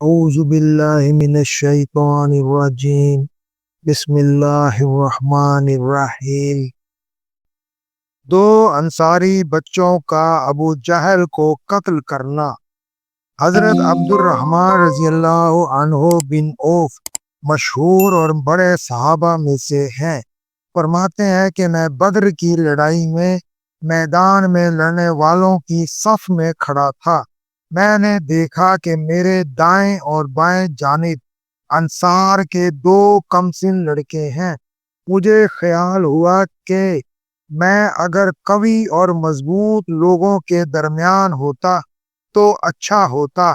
أعوذ بالله من الشيطان الرجيم بسم اللہ الرحمن الرحیم۔ دو انصاری بچوں کا ابو جہل کو قتل کرنا۔ حضرت عبد الرحمن رضی اللہ عنہ بن عوف مشہور اور بڑے صحابہ میں سے ہیں۔ فرماتے ہیں کہ میں بدر کی لڑائی میں میدان میں لڑنے والوں کی صف میں کھڑا تھا۔ میں نے دیکھا کہ میرے دائیں اور بائیں جانب انصار کے دو کمسن لڑکے ہیں۔ مجھے خیال ہوا کہ میں اگر قوی اور مضبوط لوگوں کے درمیان ہوتا تو اچھا ہوتا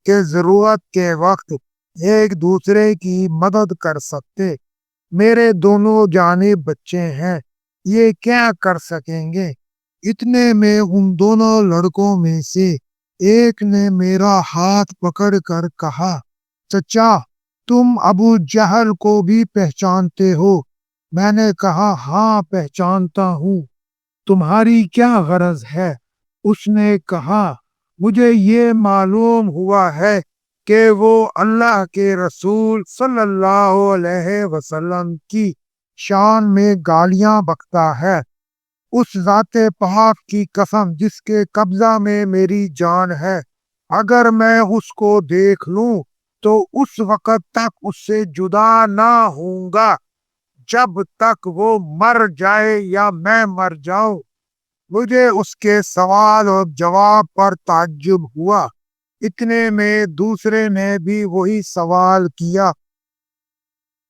کہ ضرورت کے وقت ایک دوسرے کی مدد کر سکتے۔ میرے دونوں جانب بچے ہیں، یہ کیا کر سکیں گے؟ اتنے میں ان دونوں لڑکوں میں سے ایک نے میرا ہاتھ پکڑ کر کہا، چچا تم ابو جہل کو بھی پہچانتے ہو؟ میں نے کہا، ہاں پہچانتا ہوں، تمہاری کیا غرض ہے؟ اس نے کہا، مجھے یہ معلوم ہوا ہے کہ وہ اللہ کے رسول صلی اللہ علیہ وسلم کی شان میں گالیاں بکتا ہے۔ اس ذات پاک کی قسم جس کے قبضہ میں میری جان ہے، اگر میں اس کو دیکھ لوں تو اس وقت تک اس سے جدا نہ ہوں گا جب تک وہ مر جائے یا میں مر جاؤں۔ مجھے اس کے سوال اور جواب پر تعجب ہوا۔ اتنے میں دوسرے نے بھی وہی سوال کیا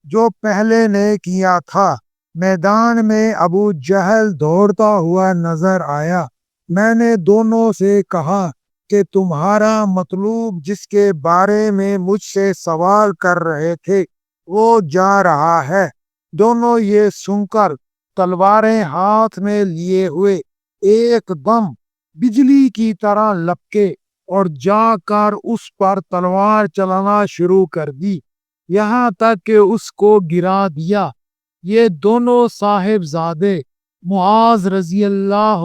جو پہلے نے کیا تھا۔ میدان میں ابو جہل دوڑتا ہوا نظر آیا۔ میں نے دونوں سے کہا کہ تمہارا مطلوب جس کے بارے میں مجھ سے سوال کر رہے تھے وہ جا رہا ہے۔ دونوں یہ سن کر تلواریں ہاتھ میں لیے ہوئے ایک دم بجلی کی طرح لپکے اور جا کر اس پر تلوار چلانا شروع کر دی، یہاں تک کہ اس کو گرا دیا۔ یہ دونوں صاحبزادے معاذ رضی اللہ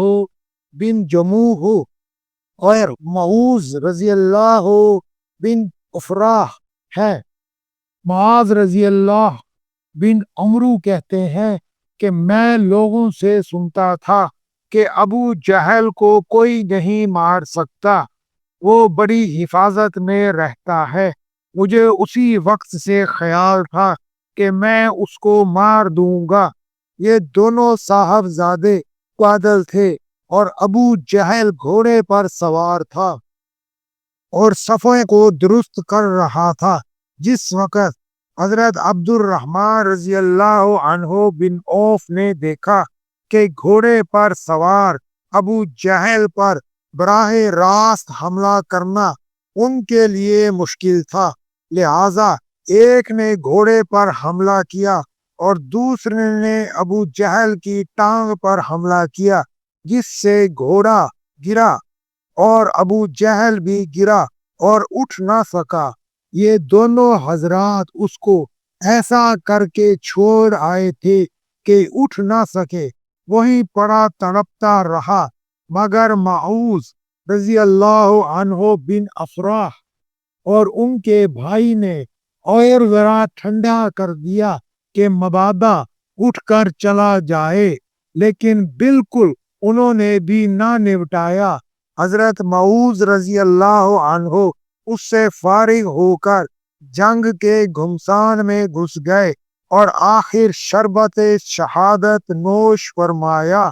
بن جموح اور معوذ رضی اللہ بن افراح ہے۔ معاذ رضی اللہ بن عمرو کہتے ہیں کہ میں لوگوں سے سنتا تھا کہ ابو جہل کو کوئی نہیں مار سکتا، وہ بڑی حفاظت میں رہتا ہے۔ مجھے اسی وقت سے خیال تھا کہ میں اس کو مار دوں گا۔ یہ دونوں صاحبزادے پیدل تھے اور ابو جہل گھوڑے پر سوار تھا اور صفوں کو درست کر رہا تھا۔ جس وقت حضرت عبد الرحمن رضی اللہ عنہ بن عوف نے دیکھا کہ گھوڑے پر سوار ابو جہل پر براہ راست حملہ کرنا ان کے لیے مشکل تھا، لہذا ایک نے گھوڑے پر حملہ کیا اور دوسرے نے ابو جہل کی ٹانگ پر حملہ کیا، جس سے گھوڑا گرا اور ابو جہل بھی گرا اور اٹھ نہ سکا۔ یہ دونوں حضرات اس کو ایسا کر کے چھوڑ آئے تھے کہ اٹھ نہ سکے، وہیں پڑا تڑپتا رہا، مگر معوذ رضی اللہ عنہ بن افراح اور ان کے بھائی نے اور ذرا ٹھنڈا کر دیا کہ مبادا اٹھ کر چلا جائے، لیکن بالکل انہوں نے بھی نہ نپٹایا۔ حضرت معوذ رضی اللہ عنہ اس سے فارغ ہو کر جنگ کے گھمسان میں گھس گئے اور آخر شربت شہادت نوش فرمایا۔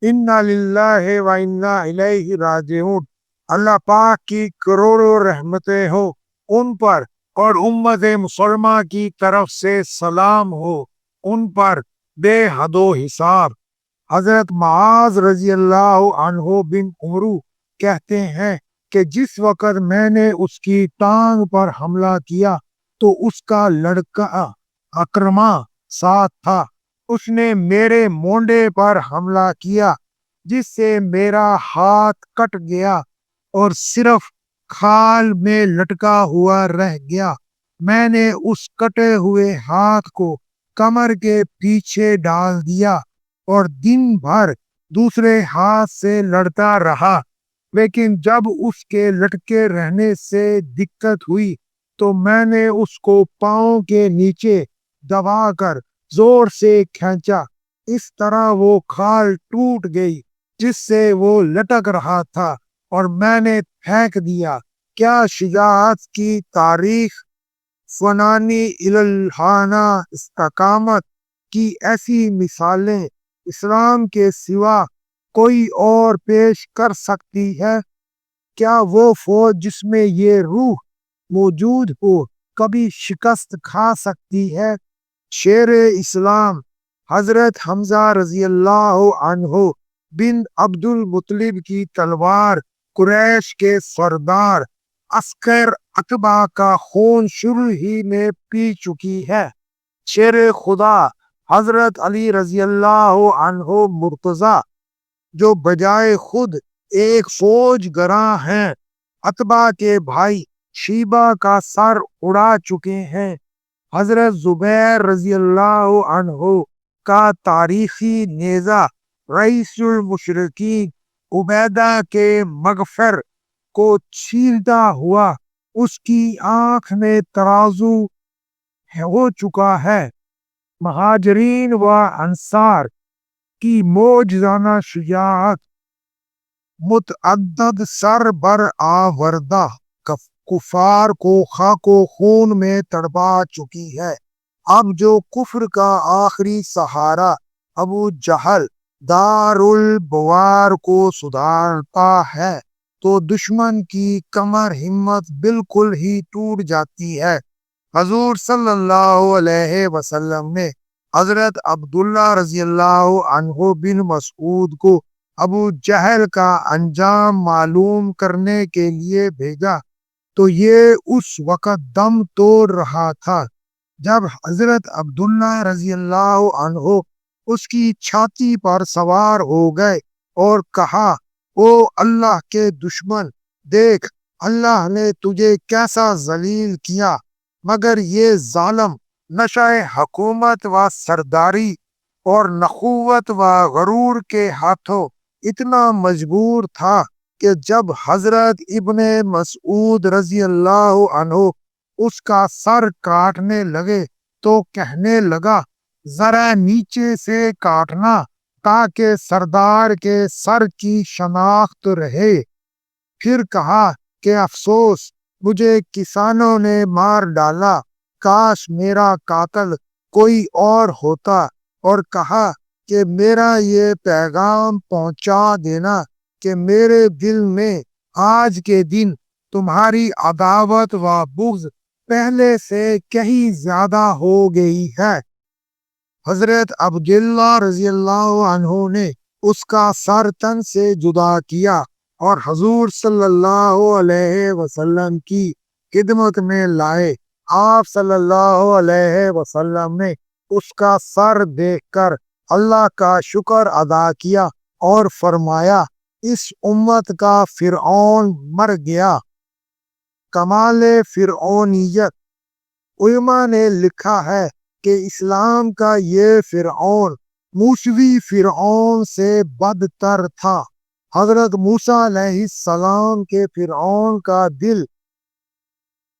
انا للہ و انا الیہ راجعون۔ اللہ پاک کی کروڑوں رحمتیں ہو ان پر اور امت مسلمہ کی طرف سے سلام ہو ان پر بے حد و حساب۔ حضرت معاذ رضی اللہ عنہ بن عمرو کہتے ہیں کہ جس وقت میں نے اس کی ٹانگ پر حملہ کیا تو اس کا لڑکا اکرما ساتھ تھا۔ اس نے میرے مونڈے پر حملہ کیا جس سے میرا ہاتھ کٹ گیا اور صرف کھال میں لٹکا ہوا رہ گیا۔ میں نے اس کٹے ہوئے ہاتھ کو کمر کے پیچھے ڈال دیا اور دن بھر دوسرے ہاتھ سے لڑتا رہا، لیکن جب اس کے لٹکے رہنے سے دقت ہوئی تو میں نے اس کو پاؤں کے نیچے دبا کر زور سے کھینچا، اس طرح وہ کھال ٹوٹ گئی جس سے وہ لٹک رہا تھا اور میں نے پھینک دیا۔ کیا شجاعت کی تاریخ، فنانی الہانہ استقامت کی ایسی مثالیں اسلام کے سوا کوئی اور پیش کر سکتی ہے؟ کیا وہ فوج جس میں یہ روح موجود ہو کبھی شکست کھا سکتی ہے؟ شیر اسلام حضرت حمزہ رضی اللہ عنہ بن عبد المطلب کی تلوار قریش کے سردار عسکر اتباع کا خون شروع ہی میں پی چکی ہے۔ شیر خدا حضرت علی رضی اللہ عنہ مرتضی جو بجائے خود ایک فوج گراں ہیں، اتباع کے بھائی شیبہ کا سر اڑا چکے ہیں۔ حضرت زبیر رضی اللہ عنہ کا تاریخی نیزہ رئیس المشرکین عبیدہ کے مغفر کو چھیلتا ہوا اس کی آنکھ میں ترازو ہو چکا ہے۔ مہاجرین و انصار کی معجزانہ شجاعت متعدد سر بر آوردہ کفار کو خاک و خون میں تڑپا چکی ہے۔ اب جو کفر کا آخری سہارا ابو جہل دار البوار کو سدھارتا ہے تو دشمن کی کمر ہمت بالکل ہی ٹوٹ جاتی ہے۔ حضور صلی اللہ علیہ وسلم نے حضرت عبداللہ رضی اللہ عنہ بن مسعود کو ابو جہل کا انجام معلوم کرنے کے لیے بھیجا تو یہ اس وقت دم توڑ رہا تھا جب حضرت عبداللہ رضی اللہ عنہ اس کی چھاتی پر سوار ہو گئے اور کہا، او اللہ کے دشمن، دیکھ اللہ نے تجھے کیسا ذلیل کیا، مگر یہ ظالم نشہ حکومت و سرداری اور نخوت و غرور کے ہاتھوں اتنا مجبور تھا کہ جب حضرت ابن مسعود رضی اللہ عنہ اس کا سر کاٹنے لگے تو کہنے لگا، ذرا نیچے سے کاٹنا تاکہ سردار کے سر کی شناخت رہے۔ پھر کہا کہ افسوس، مجھے کسانوں نے مار ڈالا، کاش میرا قاتل کوئی اور ہوتا، اور کہا کہ میرا یہ پیغام پہنچا دینا کہ میرے دل میں آج کے دن تمہاری عداوت و بغض پہلے سے کہیں زیادہ ہو گئی ہے۔ حضرت عبداللہ رضی اللہ عنہ نے اس کا سر تن سے جدا کیا اور حضور صلی اللہ علیہ وسلم کی خدمت میں لائے۔ آپ صلی اللہ علیہ وسلم نے اس کا سر دیکھ کر اللہ کا شکر ادا کیا اور فرمایا، اس امت کا فرعون مر گیا۔ کمال فرعونیت۔ علماء نے لکھا ہے کہ اسلام کا یہ فرعون موسوی فرعون سے بدتر تھا۔ حضرت موسیٰ علیہ السلام کے فرعون کا دل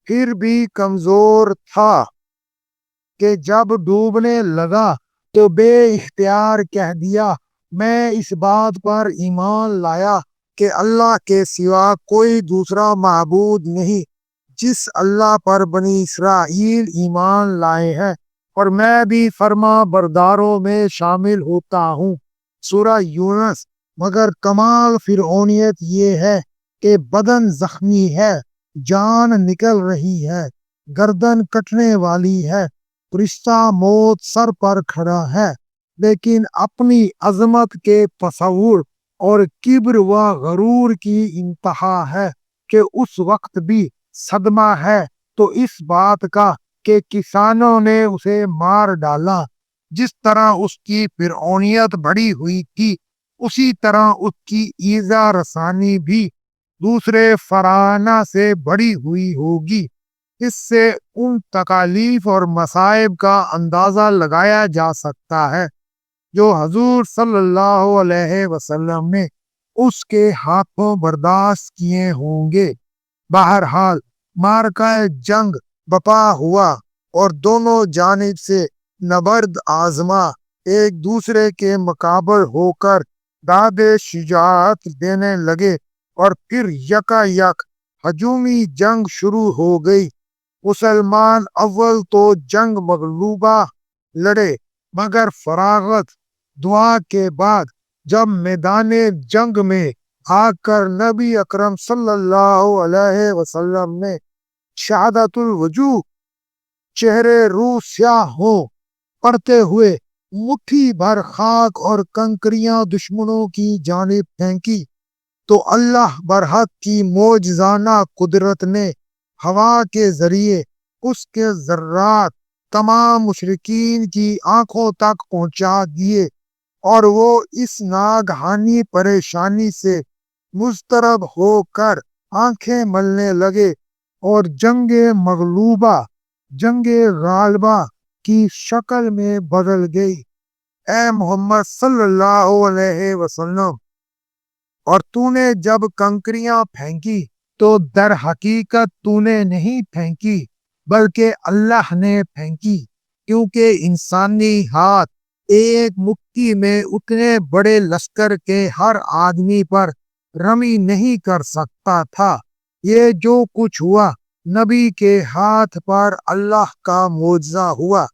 پھر بھی کمزور تھا کہ جب ڈوبنے لگا تو بے اختیار کہہ دیا، میں اس بات پر ایمان لایا کہ اللہ کے سوا کوئی دوسرا معبود نہیں جس اللہ پر بنی اسرائیل ایمان لائے ہیں، اور میں بھی فرما برداروں میں شامل ہوتا ہوں۔ سورہ یونس۔ مگر کمال فرعونیت یہ ہے کہ بدن زخمی ہے، جان نکل رہی ہے، گردن کٹنے والی ہے، فرشتہ موت سر پر کھڑا ہے، لیکن اپنی عظمت کے تصور اور کبر و غرور کی انتہا ہے کہ اس وقت بھی صدمہ ہے تو اس بات کا کہ کسانوں نے اسے مار ڈالا۔ جس طرح اس کی فرعونیت بڑھی ہوئی تھی، اسی طرح اس کی ایذا رسانی بھی دوسرے فراعنہ سے بڑھی ہوئی ہوگی۔ اس سے ان تکالیف اور مصائب کا اندازہ لگایا جا سکتا ہے جو حضور صلی اللہ علیہ وسلم نے اس کے ہاتھوں برداشت کیے ہوں گے۔ بہرحال مارکہ جنگ بپا ہوا اور دونوں جانب سے نبرد آزما ایک دوسرے کے مقابل ہو کر داد شجاعت دینے لگے، اور پھر یکا یک ہجومی جنگ شروع ہو گئی۔ مسلمان اول تو جنگ مغلوبہ لڑے، مگر فراغت دعا کے بعد جب میدان جنگ میں آ کر نبی اکرم صلی اللہ علیہ وسلم نے شہادت الوجوہ چہرے روح سیاہ ہو پڑتے ہوئے مٹھی بھر خاک اور کنکریاں دشمنوں کی جانب پھینکی، تو اللہ برحق کی معجزانہ قدرت نے ہوا کے ذریعے اس کے ذرات تمام مشرکین کی آنکھوں تک پہنچا دیے، اور وہ اس ناگہانی پریشانی سے مضطرب ہو کر آنکھیں ملنے لگے، اور جنگ مغلوبہ جنگ غالبہ کی شکل میں بدل گئی۔ اے محمد صلی اللہ علیہ وسلم، اور تو نے جب کنکریاں پھینکی تو در حقیقت تو نے نہیں پھینکی بلکہ اللہ نے پھینکی، کیونکہ انسانی ہاتھ ایک مٹھی میں اتنے بڑے لشکر کے ہر آدمی پر رمی نہیں کر سکتا تھا۔ یہ جو کچھ ہوا نبی کے ہاتھ پر اللہ کا معجزہ ہوا،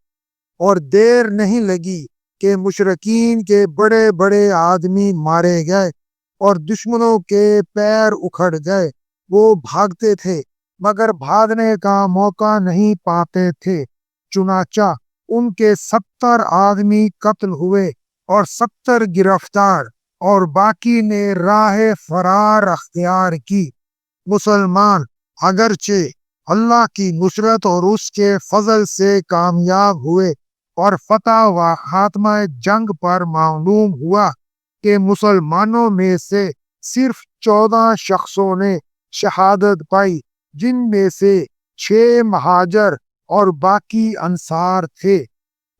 اور دیر نہیں لگی کہ مشرکین کے بڑے بڑے آدمی مارے گئے اور دشمنوں کے پیر اکھڑ گئے۔ وہ بھاگتے تھے مگر بھاگنے کا موقع نہیں پاتے تھے، چنانچہ ان کے 70 آدمی قتل ہوئے اور 70 گرفتار، اور باقی نے راہ فرار اختیار کی۔ مسلمان اگرچہ اللہ کی نصرت اور اس کے فضل سے کامیاب ہوئے، اور فتح و خاتمہ جنگ پر معلوم ہوا کہ مسلمانوں میں سے صرف 14 شخصوں نے شہادت پائی، جن میں سے 6 مہاجر اور باقی انصار تھے۔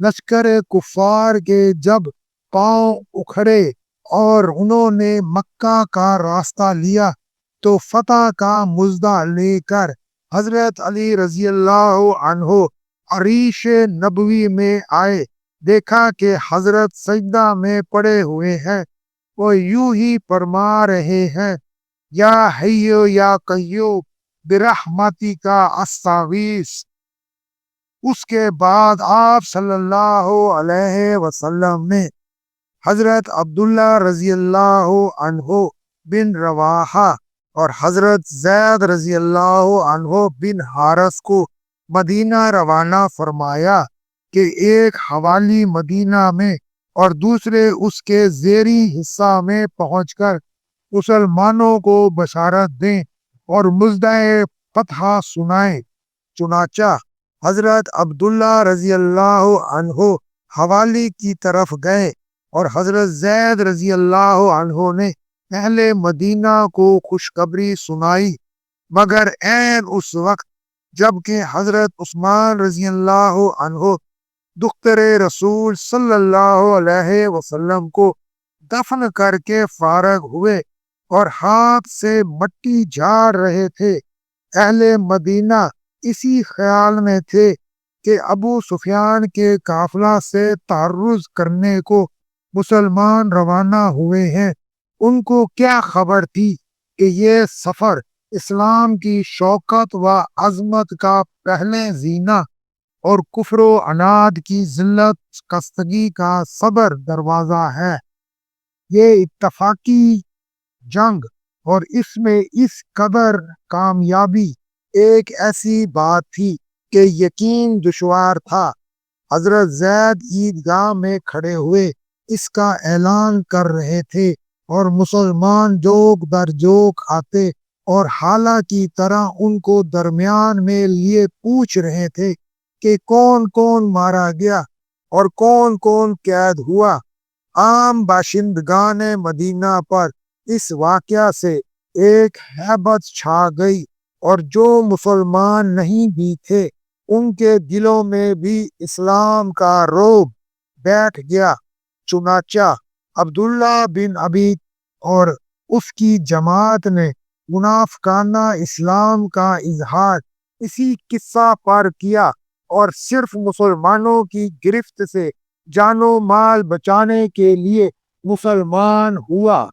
لشکر کفار کے جب پاؤں اکھڑے اور انہوں نے مکہ کا راستہ لیا، تو فتح کا مژدہ لے کر حضرت علی رضی اللہ عنہ عریش نبوی میں آئے۔ دیکھا کہ حضرت سجدہ میں پڑے ہوئے ہیں، وہ یوں ہی فرما رہے ہیں، یا حیو یا قیوم برحمتی کا استغیث۔ اس کے بعد آپ صلی اللہ علیہ وسلم نے حضرت عبداللہ رضی اللہ عنہ بن رواحہ اور حضرت زید رضی اللہ عنہ بن حارث کو مدینہ روانہ فرمایا کہ ایک حوالی مدینہ میں اور دوسرے اس کے زیری حصہ میں پہنچ کر مسلمانوں کو بشارت دیں اور مژدہ فتح سنائیں۔ چنانچہ حضرت عبداللہ رضی اللہ عنہ حوالی کی طرف گئے، اور حضرت زید رضی اللہ عنہ نے اہل مدینہ کو خوشخبری سنائی، مگر عین اس وقت جبکہ حضرت عثمان رضی اللہ عنہ دختر رسول صلی اللہ علیہ وسلم کو دفن کر کے فارغ ہوئے اور ہاتھ سے مٹی جھاڑ رہے تھے، اہل مدینہ اسی خیال میں تھے کہ ابو سفیان کے قافلہ سے تعرض کرنے کو مسلمان روانہ ہوئے ہیں۔ ان کو کیا خبر تھی کہ یہ سفر اسلام کی شوکت و عظمت کا پہلے زینہ اور کفر و عناد کی ذلت کستگی کا صبر دروازہ ہے۔ یہ اتفاقی جنگ اور اس میں اس قدر کامیابی ایک ایسی بات تھی کہ یقین دشوار تھا۔ حضرت زید عیدگاہ میں کھڑے ہوئے اس کا اعلان کر رہے تھے، اور مسلمان جوک در جوک آتے اور حالہ کی طرح ان کو درمیان میں لیے پوچھ رہے تھے کہ کون کون مارا گیا اور کون کون قید ہوا۔ عام باشندگان مدینہ پر اس واقعہ سے ایک ہیبت چھا گئی، اور جو مسلمان نہیں بھی تھے ان کے دلوں میں بھی اسلام کا رعب بیٹھ گیا۔ چنانچہ عبداللہ بن ابی اور اس کی جماعت نے منافقانہ اسلام کا اظہار اسی قصہ پر کیا اور صرف مسلمانوں کی گرفت سے جان و مال بچانے کے لیے مسلمان ہوا۔